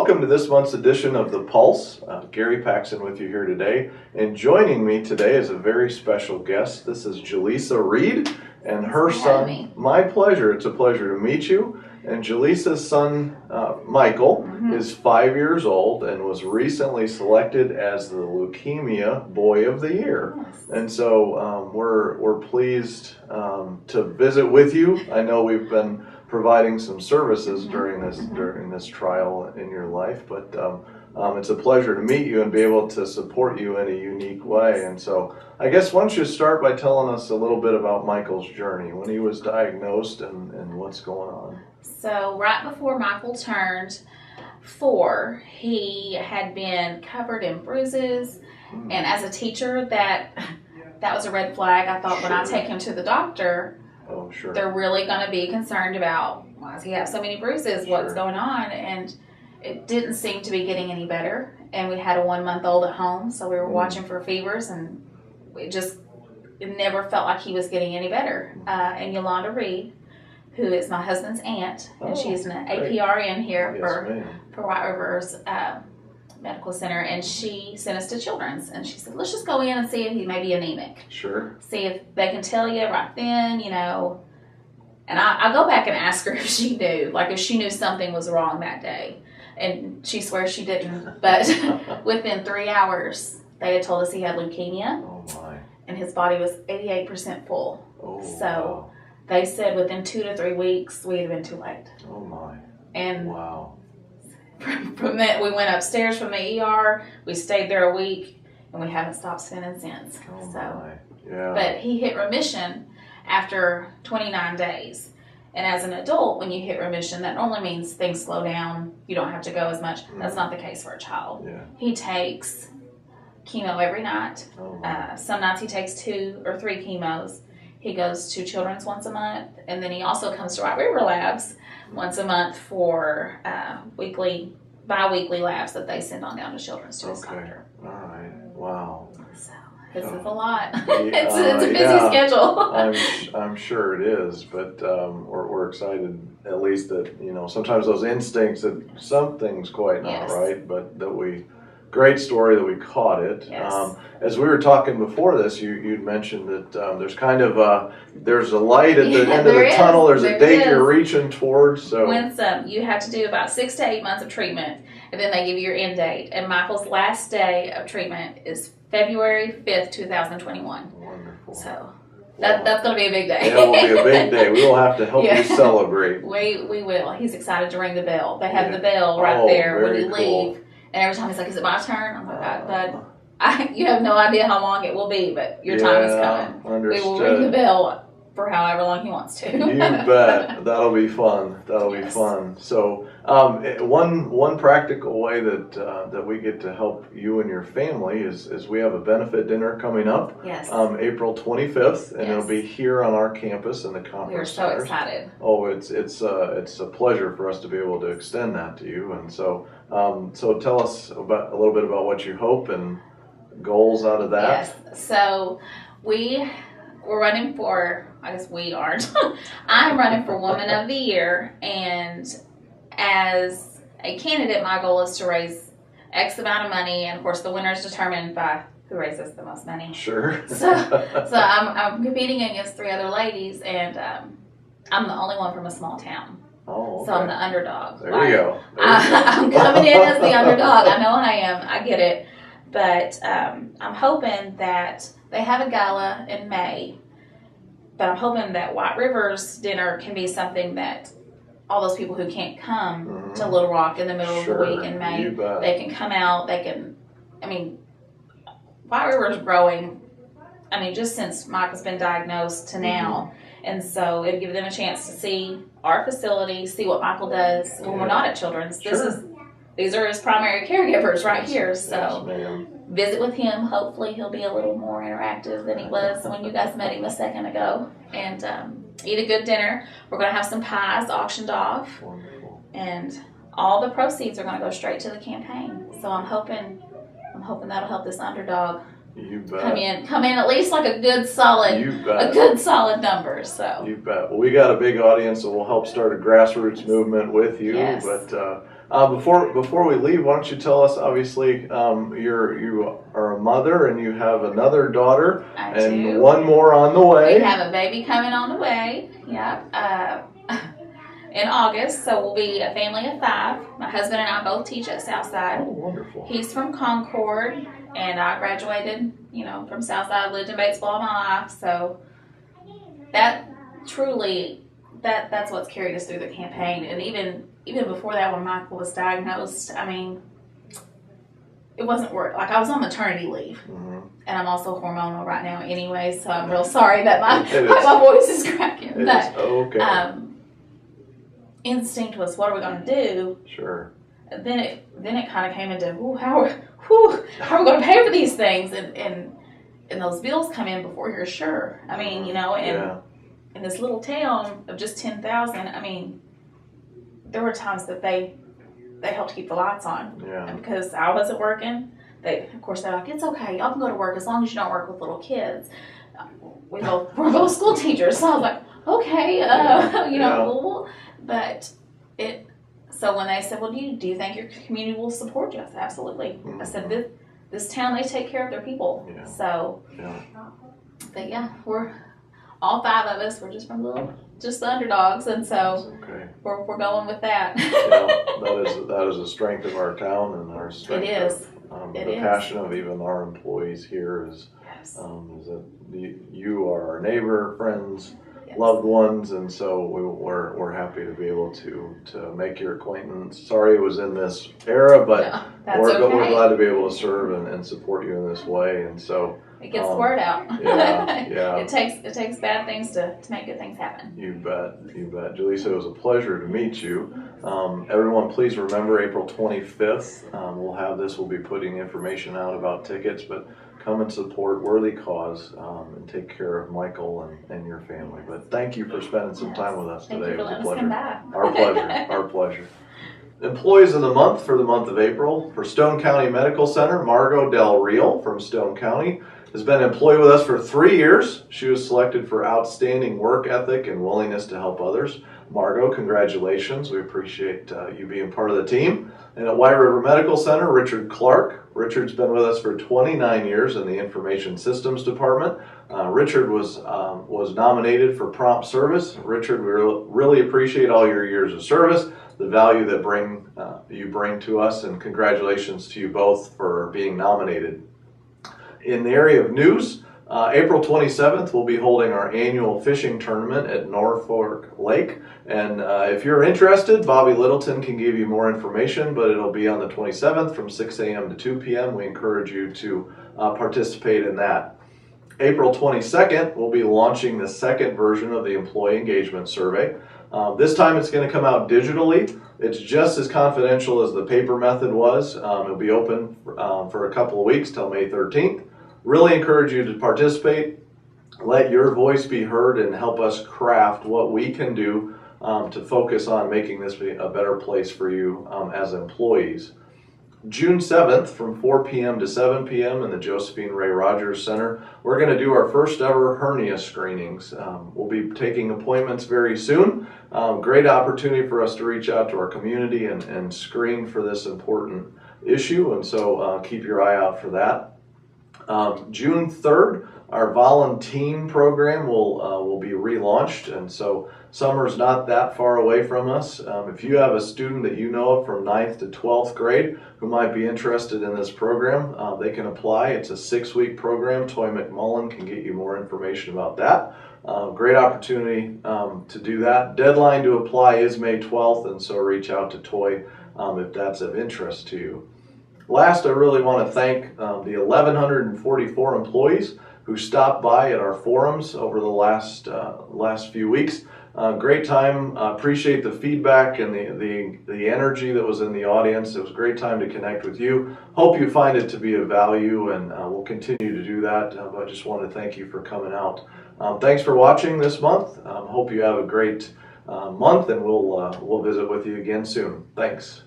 welcome to this month's edition of The Pulse. Gary Paxson with you here today. And joining me today is a very special guest. This is Jalesa Reed and her son. My pleasure. It's a pleasure to meet you. And Jalesa's son, Michael, is 5 years old and was recently selected as the Leukemia Boy of the Year. And so we're pleased to visit with you. I know we've been providing some services during this trial in your life, but it's a pleasure to meet you and be able to support you in a unique way. And so I guess why don't you start by telling us a little bit about Michael's journey, when he was diagnosed and what's going on. So right before Michael turned 4, he had been covered in bruises, and as a teacher that was a red flag. I thought when I take him to the doctor, they're really going to be concerned about, why does he have so many bruises, what's going on, and it didn't seem to be getting any better. And we had a 1-month-old at home, so we were watching for fevers, and it never felt like he was getting any better. And Jalesa Reed, who is my husband's aunt, and she's an APRN here for WRHS Medical Center, and she sent us to Children's, and she said, let's just go in and see if he may be anemic. See if they can tell you right then, you know. And I go back and ask her if she knew, like if she knew something was wrong that day. And she swears she didn't. But within 3 hours, they had told us he had leukemia. Oh my. And his body was 88% full. So they said within 2 to 3 weeks, we'd have been too late. Oh my. And from that, we went upstairs from the ER. We stayed there a week, and we haven't stopped spending since. But he hit remission after 29 days. And as an adult, when you hit remission, that normally means things slow down. You don't have to go as much. That's not the case for a child. He takes chemo every night. Some nights he takes 2 or 3 chemos. He goes to Children's once a month, and then he also comes to White River Labs once a month for bi-weekly labs that they send on down to Children's to his doctor. All right. Wow. So this is a lot. It's a busy schedule. I'm sure it is, but we're excited at least that, you know, sometimes those instincts that something's quite not right, but that great story that we caught it. As we were talking before this, you'd mentioned that there's kind of there's a light at the end of the tunnel. There's a date you're reaching towards. So you have to do about 6 to 8 months of treatment, and then they give you your end date. And Michael's last day of treatment is February 5th, 2021. Wonderful. So that's going to be a big day. It will be a big day. We will have to help you celebrate. We will. He's excited to ring the bell. They have the bell right there when you leave. And every time he's like, is it my turn? I'm like, Bud, you have no idea how long it will be, but your time is coming. Understood. We will ring the bell for however long he wants to. You bet. That'll be fun. That'll be fun. So one practical way that we get to help you and your family is we have a benefit dinner coming up. April 25th, and it'll be here on our campus in the conference center. We're so excited. Oh, it's a pleasure for us to be able to extend that to you. And so tell us a little bit about what you hope and goals out of that. So we're running for, I guess we aren't. I'm running for Woman of the Year, and as a candidate, my goal is to raise X amount of money, and of course the winner is determined by who raises the most money. Sure. So I'm competing against 3 other ladies, and I'm the only one from a small town. Oh, okay. So I'm the underdog. There you go. I'm coming in as the underdog. I know I am. I get it. But I'm hoping that they have a gala in May, but I'm hoping that White River's dinner can be something that all those people who can't come to Little Rock in the middle of the week in May, they can come out. White River's growing, just since Michael's been diagnosed to now. And so it'll give them a chance to see our facility, see what Michael does when we're not at Children's. These are his primary caregivers right here. So visit with him. Hopefully he'll be a little more interactive than he was when you guys met him a second ago. And eat a good dinner. We're going to have some pies auctioned off. Wonderful. And all the proceeds are going to go straight to the campaign. So I'm hoping that'll help this underdog You bet. Come in at least like a good solid number. So you bet. Well, we got a big audience, so we'll help start a grassroots movement with you. Yes. But Before we leave, why don't you tell us? Obviously, you are a mother and you have another daughter, and one more on the way. We have a baby coming on the way. Yeah, in August. So we'll be a family of 5. My husband and I both teach at Southside. Oh, wonderful. He's from Concord, and I graduated, from Southside. Lived in Batesville all my life. So that truly, that's what's carried us through the campaign. And even before that, when Michael was diagnosed, I mean, it wasn't work. Like, I was on maternity leave, and I'm also hormonal right now anyway, so I'm real sorry that my voice is cracking. But okay. Instinct was, what are we going to do? Sure. Then it kind of came into, how are we going to pay for these things? And those bills come in before you're sure. I mean, in this little town of just 10,000, I mean, there were times that they helped keep the lights on. Yeah. And because I wasn't working, they're like, it's okay, y'all can go to work as long as you don't work with little kids. We're both school teachers, so I was like, okay, but so when they said, well, do you think your community will support you? I said, absolutely. I said, this town, they take care of their people. Yeah. So, but yeah, we're all 5 of us. We're just the underdogs, and so we're going with that. That is a strength of our town and our strength. It is. The passion of even our employees here is that you are our neighbor, friends, loved ones, and so we're happy to be able to make your acquaintance. Sorry it was in this era, but we're glad to be able to serve and support you in this way, and so it gets the word out. Yeah. It takes bad things to make good things happen. You bet. Jalesa, it was a pleasure to meet you. Everyone, please remember April 25th. We'll be putting information out about tickets, but come and support worthy cause and take care of Michael and your family. But thank you for spending some time with us today. It was a pleasure. Our pleasure. Our pleasure. Employees of the month for the month of April. For Stone County Medical Center, Margot Del Real from Stone County has been employed with us for 3 years. She was selected for outstanding work ethic and willingness to help others. Margot, congratulations. We appreciate you being part of the team. And at White River Medical Center, Richard Clark. Richard's been with us for 29 years in the Information Systems Department. Richard was nominated for prompt service. Richard, we really appreciate all your years of service, the value that you bring to us, and congratulations to you both for being nominated. In the area of news, April 27th, we'll be holding our annual fishing tournament at Norfolk Lake. And if you're interested, Bobby Littleton can give you more information, but it'll be on the 27th from 6 a.m. to 2 p.m. We encourage you to participate in that. April 22nd, we'll be launching the second version of the Employee Engagement Survey. This time it's going to come out digitally. It's just as confidential as the paper method was. It'll be open for a couple of weeks till May 13th. Really encourage you to participate. Let your voice be heard and help us craft what we can do to focus on making this a better place for you as employees. June 7th from 4 p.m. to 7 p.m. in the Josephine Ray Rogers Center, we're going to do our first ever hernia screenings. We'll be taking appointments very soon. Great opportunity for us to reach out to our community and screen for this important issue, and so keep your eye out for that. June 3rd, our volunteer program will be relaunched, and so summer's not that far away from us. If you have a student that you know of from 9th to 12th grade who might be interested in this program, they can apply. It's a 6-week program. Toy McMullen can get you more information about that. Great opportunity to do that. Deadline to apply is May 12th, and so reach out to Toy if that's of interest to you. Last, I really want to thank the 1,144 employees who stopped by at our forums over the last few weeks. Great time. Appreciate the feedback and the energy that was in the audience. It was a great time to connect with you. Hope you find it to be of value, and we'll continue to do that. But I just want to thank you for coming out. Thanks for watching this month. Hope you have a great month, and we'll visit with you again soon. Thanks.